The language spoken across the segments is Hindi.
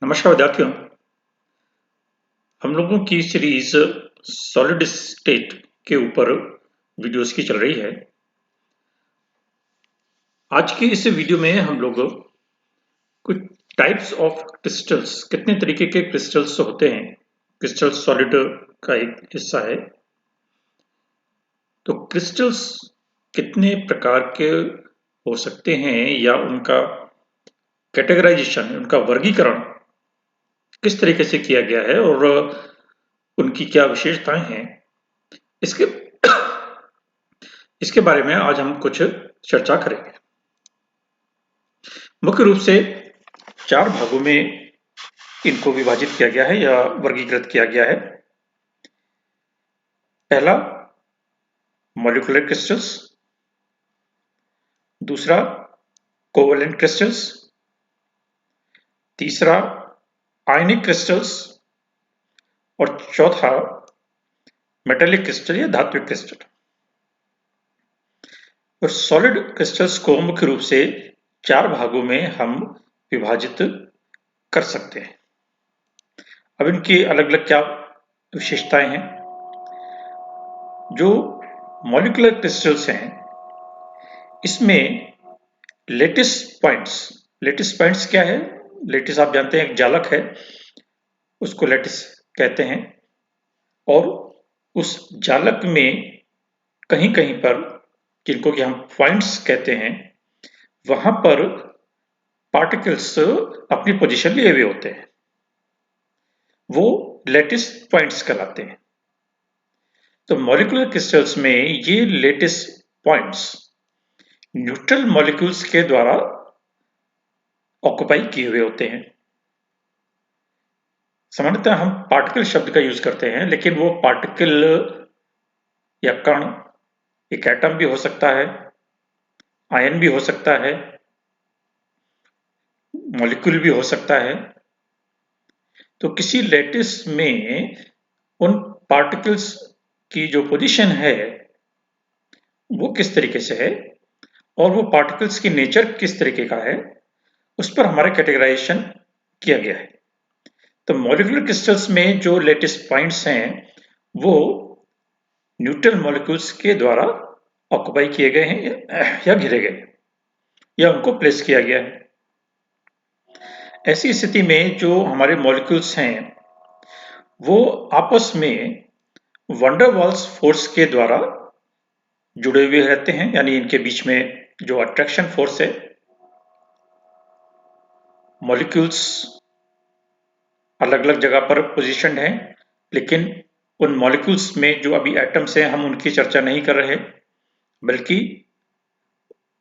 नमस्कार विद्यार्थियों। हम लोगों की सीरीज सॉलिड स्टेट के ऊपर वीडियोस की चल रही है। आज की इस वीडियो में हम लोग कुछ टाइप्स ऑफ क्रिस्टल्स, कितने तरीके के क्रिस्टल्स होते हैं, क्रिस्टल सॉलिड का एक हिस्सा है। तो क्रिस्टल्स कितने प्रकार के हो सकते हैं या उनका कैटेगराइजेशन, उनका वर्गीकरण किस तरीके से किया गया है और उनकी क्या विशेषताएं हैं, इसके इसके बारे में आज हम कुछ चर्चा करेंगे। मुख्य रूप से 4 भागों में इनको विभाजित किया गया है या वर्गीकृत किया गया है। पहला मॉलिक्यूलर क्रिस्टल्स, दूसरा कोवेलेंट क्रिस्टल्स, तीसरा आयनिक क्रिस्टल्स और चौथा मेटेलिक क्रिस्टल या धात्विक क्रिस्टल। और सॉलिड क्रिस्टल्स को मुख्य रूप से 4 भागों में हम विभाजित कर सकते हैं। अब इनकी अलग अलग क्या विशेषताएं हैं। जो मॉलिक्यूलर क्रिस्टल्स हैं, इसमें लेटिस पॉइंट्स क्या है? लेटिस आप जानते हैं, एक जालक है, उसको लेटिस कहते हैं। और उस जालक में कहीं कहीं पर, जिनको कि हम पॉइंट्स कहते हैं, वहां पर पार्टिकल्स अपनी पोजीशन लिए हुए होते हैं, वो लेटिस पॉइंट्स कहलाते हैं। तो मॉलिक्यूलर क्रिस्टल्स में ये लेटिस पॉइंट्स न्यूट्रल मॉलिक्यूल्स के द्वारा ऑक्युपाई किए हुए होते हैं। सामान्यतः हम पार्टिकल शब्द का यूज करते हैं, लेकिन वो पार्टिकल या कण एक एटम भी हो सकता है, आयन भी हो सकता है, मॉलिक्यूल भी हो सकता है। तो किसी लेटिस में उन पार्टिकल्स की जो पोजीशन है वो किस तरीके से है और वो पार्टिकल्स की नेचर किस तरीके का है, उस पर हमारा कैटेगराइजेशन किया गया है। तो मॉलिक्यूलर क्रिस्टल्स में जो लेटिस पॉइंट्स हैं वो न्यूट्रल मॉलिक्यूल्स के द्वारा ऑक्युपाई किए गए हैं या घिरे गए या उनको प्लेस किया गया है। ऐसी स्थिति में जो हमारे मॉलिक्यूल्स हैं वो आपस में वंडर वाल्स फोर्स के द्वारा जुड़े हुए रहते हैं, यानी इनके बीच में जो अट्रैक्शन फोर्स है, मॉलिक्यूल्स अलग अलग जगह पर पोजीशनड हैं, लेकिन उन मॉलिक्यूल्स में जो अभी एटम्स हैं हम उनकी चर्चा नहीं कर रहे, बल्कि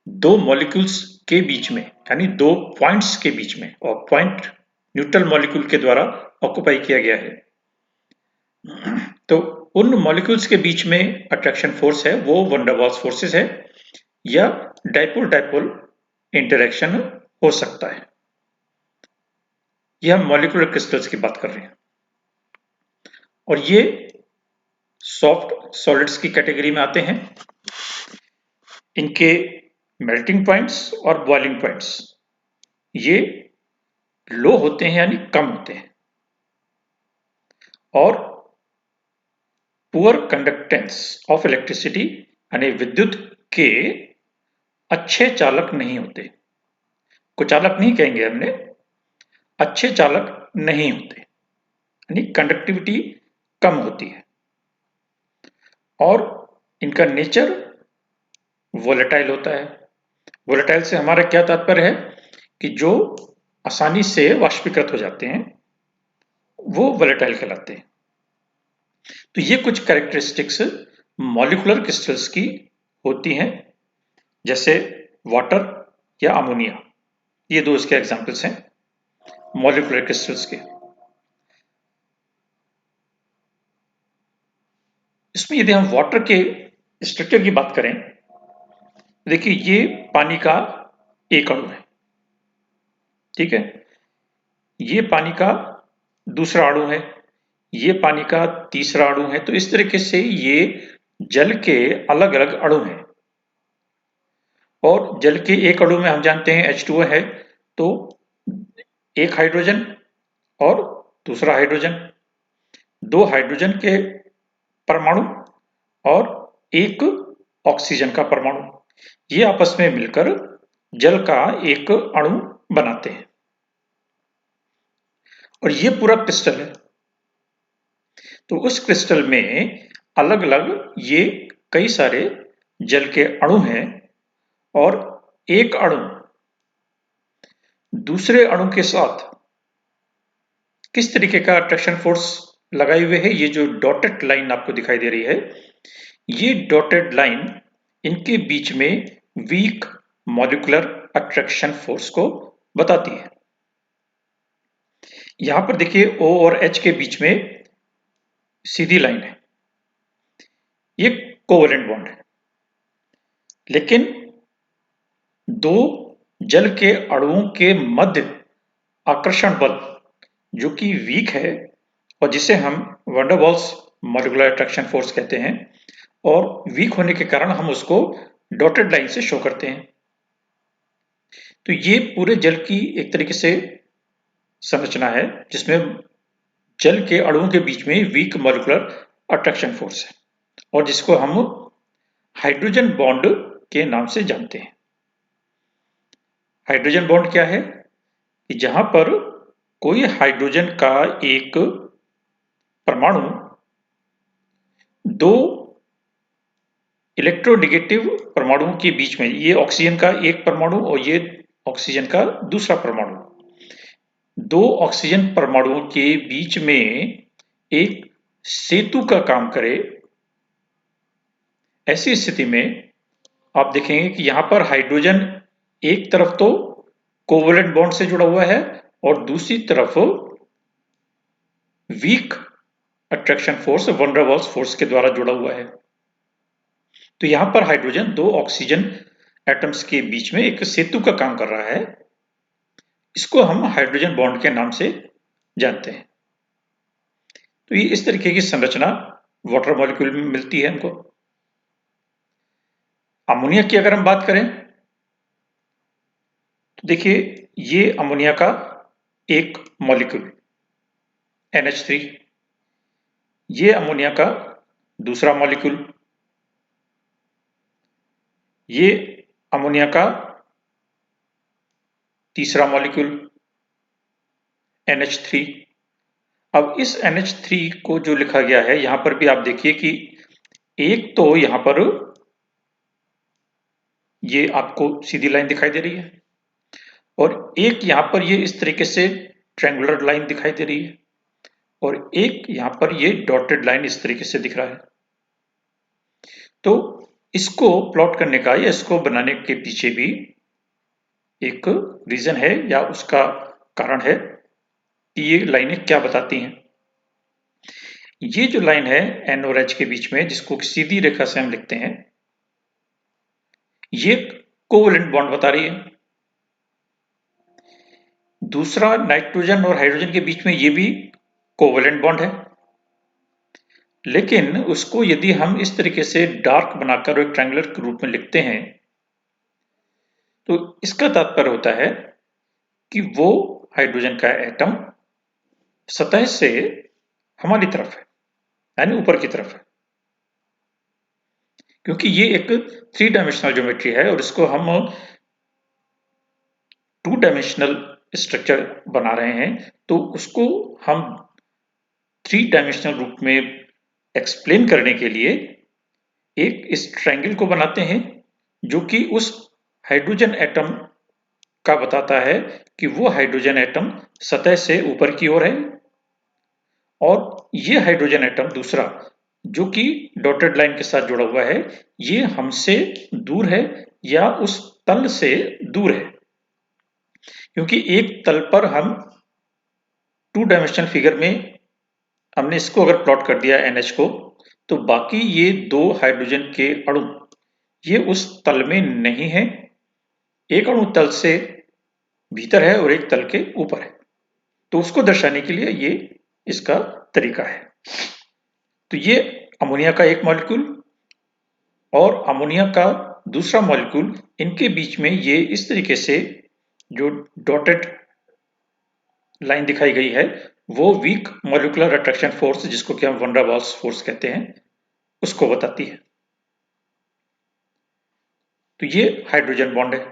दो मॉलिक्यूल्स के बीच में, यानी दो पॉइंट्स के बीच में, और पॉइंट न्यूट्रल मॉलिक्यूल के द्वारा ऑक्युपाई किया गया है। तो उन मॉलिक्यूल्स के बीच में अट्रैक्शन फोर्स है वो वन डर वाल्स फोर्सेस है या डाइपोल डाइपोल इंटरेक्शन हो सकता है। यह हम मॉलिक्यूलर क्रिस्टल्स की बात कर रहे हैं और ये सॉफ्ट सॉलिड्स की कैटेगरी में आते हैं। इनके मेल्टिंग पॉइंट्स और बॉइलिंग पॉइंट्स ये लो होते हैं, यानी कम होते हैं, और पुअर कंडक्टेंस ऑफ इलेक्ट्रिसिटी यानी विद्युत के अच्छे चालक नहीं होते। कुचालक नहीं कहेंगे हमने, अच्छे चालक नहीं होते, यानी कंडक्टिविटी कम होती है। और इनका नेचर वोलेटाइल होता है। वोलेटाइल से हमारा क्या तात्पर्य है कि जो आसानी से वाष्पीकृत हो जाते हैं वो वोलेटाइल कहलाते हैं। तो ये कुछ कैरेक्टरिस्टिक्स मॉलिक्यूलर क्रिस्टल्स की होती हैं, जैसे वाटर या अमोनिया, ये दो इसके एग्जांपल्स हैं मॉलिक्यूलर क्रिस्टल्स के। इसमें यदि हम वाटर के स्ट्रक्चर की बात करें, देखिए ये पानी का एक अणु है, ठीक है, ये पानी का दूसरा अणु है, ये पानी का तीसरा अणु है। तो इस तरीके से ये जल के अलग अलग अणु हैं। और जल के एक अणु में हम जानते हैं H2O है, तो एक हाइड्रोजन और दूसरा हाइड्रोजन, 2 हाइड्रोजन के परमाणु और एक ऑक्सीजन का परमाणु, ये आपस में मिलकर जल का एक अणु बनाते हैं और ये पूरा क्रिस्टल है। तो उस क्रिस्टल में अलग अलग ये कई सारे जल के अणु हैं और एक अणु दूसरे अणु के साथ किस तरीके का अट्रैक्शन फोर्स लगाए हुए है, ये जो डॉटेड लाइन आपको दिखाई दे रही है, ये डॉटेड लाइन इनके बीच में वीक मॉलिक्यूलर अट्रैक्शन फोर्स को बताती है। यहां पर देखिए O और H के बीच में सीधी लाइन है, ये कोवेलेंट बॉन्ड है, लेकिन दो जल के अणुओं के मध्य आकर्षण बल जो कि वीक है और जिसे हम van der Waals molecular attraction force कहते हैं, और वीक होने के कारण हम उसको डॉटेड लाइन से शो करते हैं। तो ये पूरे जल की एक तरीके से संरचना है जिसमें जल के अणुओं के बीच में वीक मॉलिक्यूलर अट्रैक्शन फोर्स है और जिसको हम हाइड्रोजन बॉन्ड के नाम से जानते हैं। हाइड्रोजन बॉन्ड क्या है कि जहां पर कोई हाइड्रोजन का एक परमाणु दो इलेक्ट्रोनेगेटिव परमाणुओं के बीच में, ये ऑक्सीजन का एक परमाणु और ये ऑक्सीजन का दूसरा परमाणु, दो ऑक्सीजन परमाणुओं के बीच में एक सेतु का काम करे, ऐसी स्थिति में आप देखेंगे कि यहां पर हाइड्रोजन एक तरफ तो कोवेलेंट बॉन्ड से जुड़ा हुआ है और दूसरी तरफ weak attraction force van der Waals force के द्वारा जुड़ा हुआ है। तो यहां पर हाइड्रोजन दो ऑक्सीजन एटम्स के बीच में एक सेतु का काम कर रहा है, इसको हम हाइड्रोजन बॉन्ड के नाम से जानते हैं। तो ये इस तरीके की संरचना वाटर मॉलिक्यूल में मिलती है हमको। अमोनिया की अगर हम बात करें तो देखिए ये अमोनिया का एक मॉलिक्यूल NH3, ये अमोनिया का दूसरा मॉलिक्यूल, ये अमोनिया का तीसरा मॉलिक्यूल NH3। अब इस NH3 को जो लिखा गया है यहां पर भी आप देखिए कि एक तो यहां पर ये आपको सीधी लाइन दिखाई दे रही है और एक यहां पर ये इस तरीके से ट्रायंगुलर लाइन दिखाई दे रही है और एक यहां पर ये डॉटेड लाइन इस तरीके से दिख रहा है। तो इसको प्लॉट करने का या इसको बनाने के पीछे भी एक रीजन है या उसका कारण है कि ये लाइनें क्या बताती हैं। ये जो लाइन है N और H के बीच में, जिसको सीधी रेखा से हम लिखते हैं, ये कोवेलेंट बॉन्ड बता रही है। दूसरा नाइट्रोजन और हाइड्रोजन के बीच में ये भी कोवेलेंट बॉन्ड है, लेकिन उसको यदि हम इस तरीके से डार्क बनाकर एक ट्रायंगुलर के रूप में लिखते हैं तो इसका तात्पर्य होता है कि वो हाइड्रोजन का एटम सतह से हमारी तरफ है, यानी ऊपर की तरफ है, क्योंकि ये एक 3 डायमेंशनल ज्योमेट्री है और इसको हम 2 डायमेंशनल स्ट्रक्चर बना रहे हैं, तो उसको हम 3 डायमेंशनल रूप में एक्सप्लेन करने के लिए एक इस ट्रायंगल को बनाते हैं जो कि उस हाइड्रोजन एटम का बताता है कि वो हाइड्रोजन एटम सतह से ऊपर की ओर है और ये हाइड्रोजन एटम दूसरा जो कि डॉटेड लाइन के साथ जुड़ा हुआ है, ये हमसे दूर है या उस तल से दूर है, क्योंकि एक तल पर हम 2 डायमेंशनल फिगर में हमने इसको अगर प्लॉट कर दिया NH को, तो बाकी ये दो हाइड्रोजन के अणु ये उस तल में नहीं है, एक अणु तल से भीतर है और एक तल के ऊपर है। तो उसको दर्शाने के लिए ये इसका तरीका है। तो ये अमोनिया का एक मॉलिक्यूल और अमोनिया का दूसरा मॉलिक्यूल, इनके बीच में ये इस तरीके से जो डॉटेड लाइन दिखाई गई है वो वीक मॉलिक्यूलर अट्रैक्शन फोर्स, जिसको कि हम वन डर वाल्स फोर्स कहते हैं, उसको बताती है। तो ये हाइड्रोजन बॉन्ड है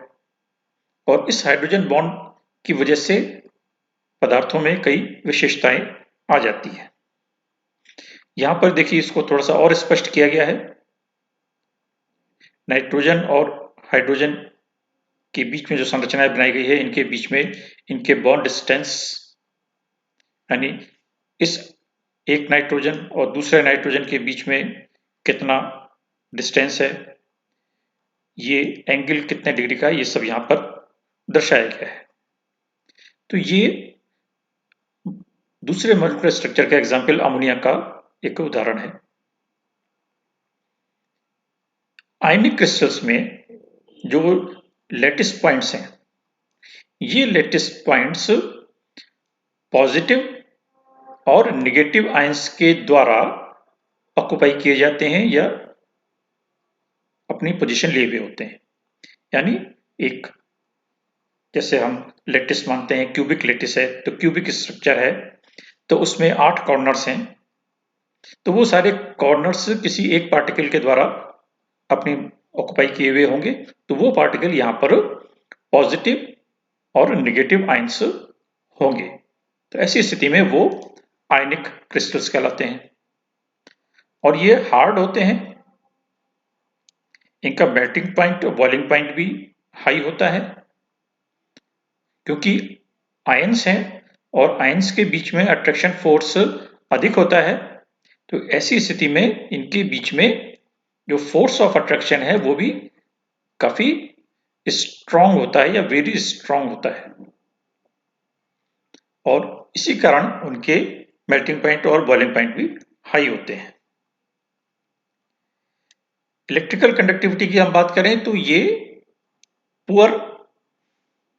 और इस हाइड्रोजन बॉन्ड की वजह से पदार्थों में कई विशेषताएं आ जाती है। यहां पर देखिए इसको थोड़ा सा और स्पष्ट किया गया है। नाइट्रोजन और हाइड्रोजन के बीच में जो संरचनाएं बनाई गई है, इनके बीच में इनके बॉन्ड डिस्टेंस, यानी इस एक नाइट्रोजन और दूसरे नाइट्रोजन के बीच में कितना डिस्टेंस है, ये एंगल कितने डिग्री का है, ये सब यहां पर दर्शाया गया है। तो ये दूसरे मॉलिक्यूलर स्ट्रक्चर का एग्जाम्पल अमोनिया का एक उदाहरण है। आयनिक क्रिस्टल्स में जो लैटिस पॉइंट्स हैं, ये लैटिस पॉइंट्स पॉजिटिव और नेगेटिव आयंस के द्वारा ऑक्युपाई किए जाते हैं या अपनी पोजीशन लिए हुए होते हैं। यानी एक, जैसे हम लैटिस मानते हैं, क्यूबिक लैटिस है, तो क्यूबिक स्ट्रक्चर है, तो उसमें 8 कॉर्नर्स हैं। तो वो सारे कॉर्नर्स किसी एक पार्टिकल के द्वारा अपनी ऑक्युपाई किए हुए होंगे, तो वो पार्टिकल यहाँ पर पॉजिटिव और नेगेटिव आयंस होंगे। तो ऐसी स्थिति में वो आयनिक क्रिस्टल्स कहलाते हैं और ये हार्ड होते हैं। इनका मेल्टिंग पॉइंट और बॉइलिंग पॉइंट भी हाई होता है, क्योंकि आयंस हैं और आयंस के बीच में अट्रैक्शन फोर्स अधिक होता है। तो ऐसी स्थिति में इनके बीच में जो फोर्स ऑफ अट्रैक्शन है वो भी काफी स्ट्रांग होता है या वेरी स्ट्रांग होता है, और इसी कारण उनके मेल्टिंग पॉइंट और बॉइलिंग पॉइंट भी हाई होते हैं। इलेक्ट्रिकल कंडक्टिविटी की हम बात करें तो ये पुअर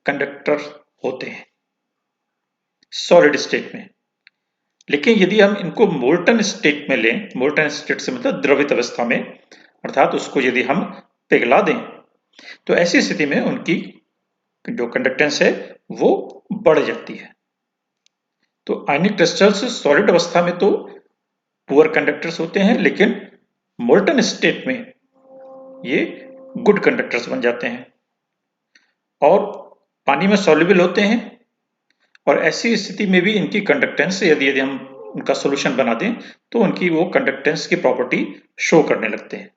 कंडक्टर होते हैं सॉलिड स्टेट में, लेकिन यदि हम इनको मोल्टन स्टेट में लें, मोल्टन स्टेट से मतलब द्रवित अवस्था में, अर्थात उसको यदि हम पिघला दें, तो ऐसी स्थिति में उनकी जो कंडक्टेंस है वो बढ़ जाती है। तो आयनिक क्रिस्टल्स सॉलिड अवस्था में तो पुअर कंडक्टर्स होते हैं, लेकिन मोल्टन स्टेट में ये गुड कंडक्टर्स बन जाते हैं और पानी में सॉल्युबल होते हैं। और ऐसी स्थिति में भी इनकी कंडक्टेंस यदि हम उनका सॉल्यूशन बना दें तो उनकी वो कंडक्टेंस की प्रॉपर्टी शो करने लगते हैं।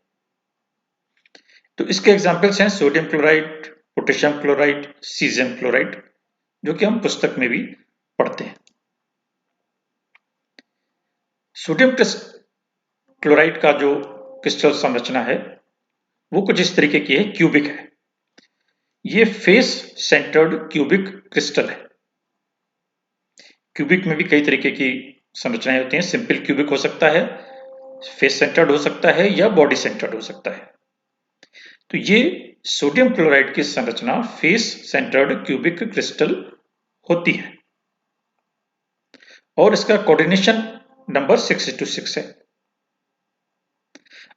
तो इसके एग्जांपल्स हैं sodium chloride, potassium chloride, caesium chloride, जो कि हम पुस्तक में भी पढ़ते हैं। सोडियम क्लोराइड का जो क्रिस्टल संरचना है वो कुछ इस तरीके की है, क्यूबिक है। ये फेस सेंटर्ड क्यूबिक क्रिस्टल है। क्यूबिक में भी कई तरीके की संरचनाएं होती हैं। सिंपल क्यूबिक हो सकता है, फेस सेंटर्ड हो सकता है या बॉडी सेंटर्ड हो सकता है। तो ये सोडियम क्लोराइड की संरचना फेस सेंटर्ड क्यूबिक क्रिस्टल होती है और इसका कोऑर्डिनेशन नंबर 6:6 है।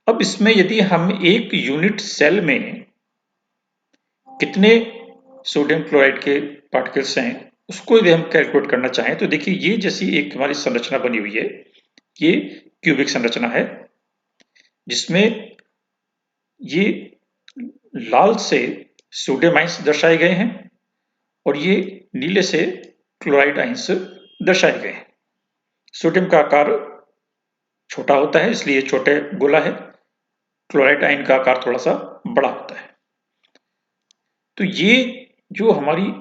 अब इसमें यदि हम एक यूनिट सेल में कितने सोडियम क्लोराइड के पार्टिकल्स हैं उसको यदि हम कैलकुलेट करना चाहें, तो देखिए ये जैसी एक हमारी संरचना बनी हुई है, ये क्यूबिक संरचना है, जिसमें ये लाल से सोडियम आयंस दर्शाए गए हैं और ये नीले से क्लोराइड आयंस दर्शाए गए हैं। सोडियम का आकार छोटा होता है इसलिए छोटे गोला है, क्लोराइड आयन का आकार थोड़ा सा बड़ा होता है। तो ये जो हमारी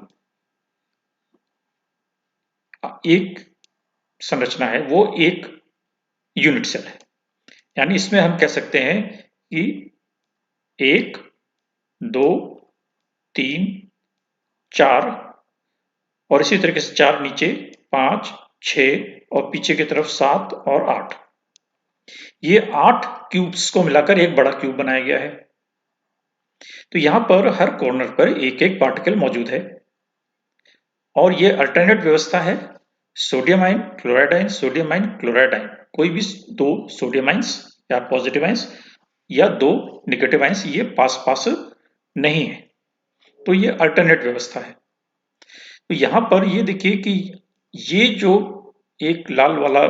एक संरचना है वो एक यूनिट सेल है, यानी इसमें हम कह सकते हैं कि 1, 2, 3, 4 और इसी तरीके से 4 नीचे, 5, 6 और पीछे की तरफ 7 और 8, ये 8 क्यूब्स को मिलाकर एक बड़ा क्यूब बनाया गया है। तो यहां पर हर कॉर्नर पर एक एक पार्टिकल मौजूद है और ये अल्टरनेट व्यवस्था है, sodium ion chloride ion, sodium ion chloride ion, कोई भी 2 सोडियम आयंस या पॉजिटिव आयंस या 2 नेगेटिव आयंस ये पास पास नहीं है। तो ये अल्टरनेट व्यवस्था है। तो यहां पर ये देखिए कि ये जो एक लाल वाला,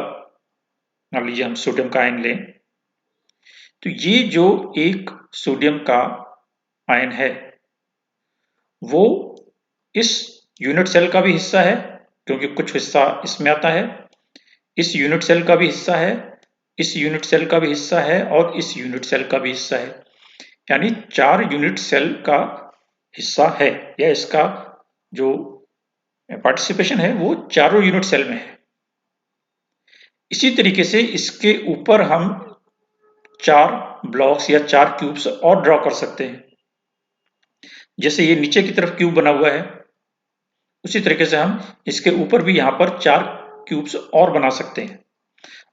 मान लीजिए हम सोडियम का आयन लें, तो ये जो एक सोडियम का आयन है वो इस यूनिट सेल का भी हिस्सा है, क्योंकि कुछ हिस्सा इसमें आता है, इस यूनिट सेल का भी हिस्सा है, इस यूनिट सेल का भी हिस्सा है और इस यूनिट सेल का भी हिस्सा है। यानी 4 यूनिट सेल का हिस्सा है, या इसका जो पार्टिसिपेशन है वो चारों यूनिट सेल में है। इसी तरीके से इसके ऊपर हम 4 ब्लॉक्स या 4 क्यूब्स और ड्रॉ कर सकते हैं। जैसे ये नीचे की तरफ क्यूब बना हुआ है, उसी तरीके से हम इसके ऊपर भी यहाँ पर 4 क्यूब्स और बना सकते हैं,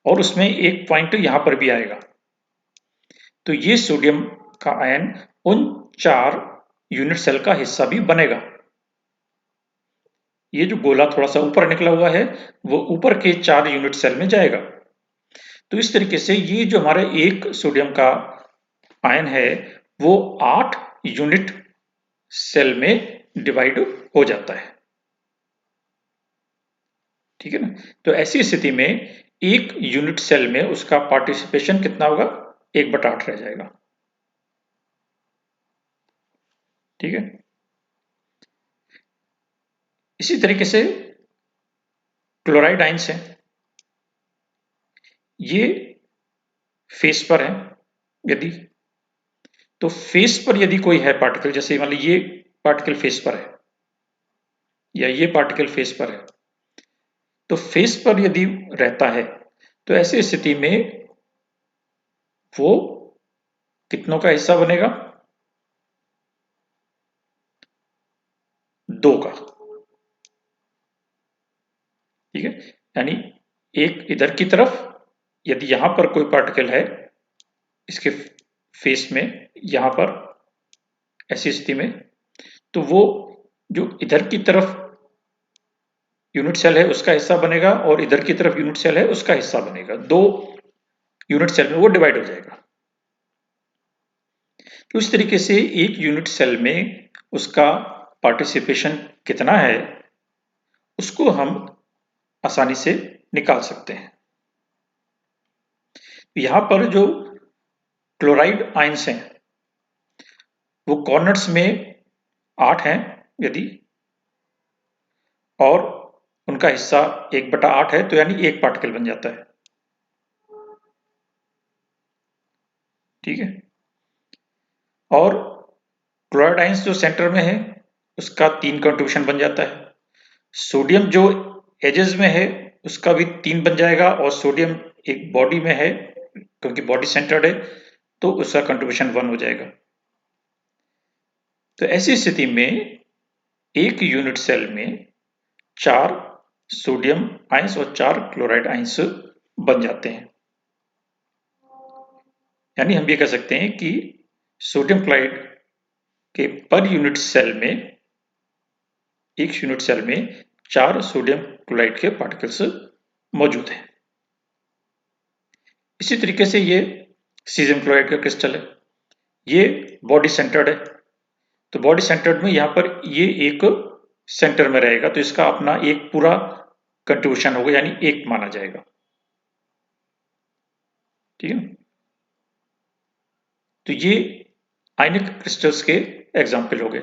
और उसमें एक पॉइंट यहाँ पर भी आएगा। तो ये सोडियम का आयन उन 4 यूनिट सेल का हिस्सा भी बनेगा। ये जो गोला थोड़ा सा ऊपर निकला हुआ है वो ऊपर के 4 यूनिट सेल में जाएगा। तो इस तरीके से ये जो हमारे एक सोडियम का आयन है वो 8 यूनिट सेल में डिवाइड हो जाता है। ठीक है ना। तो ऐसी स्थिति में एक यूनिट सेल में उसका पार्टिसिपेशन कितना होगा, 1/8 रह जाएगा। ठीक है। इसी तरीके से क्लोराइड आयंस हैं, ये फेस पर है। यदि तो फेस पर यदि कोई है पार्टिकल, जैसे मान लीजिए ये पार्टिकल फेस पर है या ये पार्टिकल फेस पर है, तो फेस पर यदि रहता है तो ऐसी स्थिति में वो कितनों का हिस्सा बनेगा, 2 का। ठीक है। यानी एक इधर की तरफ, यदि यहां पर कोई पार्टिकल है इसके फेस में, यहां पर ऐसी स्थिति में, तो वो जो इधर की तरफ यूनिट सेल है उसका हिस्सा बनेगा और इधर की तरफ यूनिट सेल है उसका हिस्सा बनेगा। 2 यूनिट सेल में वो डिवाइड हो जाएगा। तो इस तरीके से एक यूनिट सेल में उसका पार्टिसिपेशन कितना है उसको हम आसानी से निकाल सकते हैं। यहां पर जो क्लोराइड आयंस हैं वो कॉर्नर्स में 8 हैं यदि, और उनका हिस्सा 1/8 है, तो यानी एक पार्टिकल बन जाता है। ठीक है। और क्लोराइड आयंस जो सेंटर में है उसका 3 कंट्रीब्यूशन बन जाता है। सोडियम जो एजेस में है उसका भी 3 बन जाएगा, और सोडियम एक बॉडी में है क्योंकि बॉडी सेंटर्ड है तो उसका कंट्रीब्यूशन 1 हो जाएगा। तो ऐसी स्थिति में एक यूनिट सेल में 4 सोडियम आयंस और 4 क्लोराइड आयंस बन जाते हैं। यानी हम ये कह सकते हैं कि सोडियम क्लोराइड के पर यूनिट सेल में, एक यूनिट सेल में 4 सोडियम क्लोराइड के पार्टिकल्स मौजूद हैं। इसी तरीके से ये सीजियम क्लोराइड का क्रिस्टल है, ये बॉडी सेंटर्ड है। तो बॉडी सेंटर्ड में यहाँ पर ये एक सेंटर में रहेगा, तो इसका अपना एक पूरा कंट्रीब्यूशन होगा, यानी 1 माना जाएगा। ठीक है। तो ये आयनिक क्रिस्टल्स के एग्जाम्पल हो गए।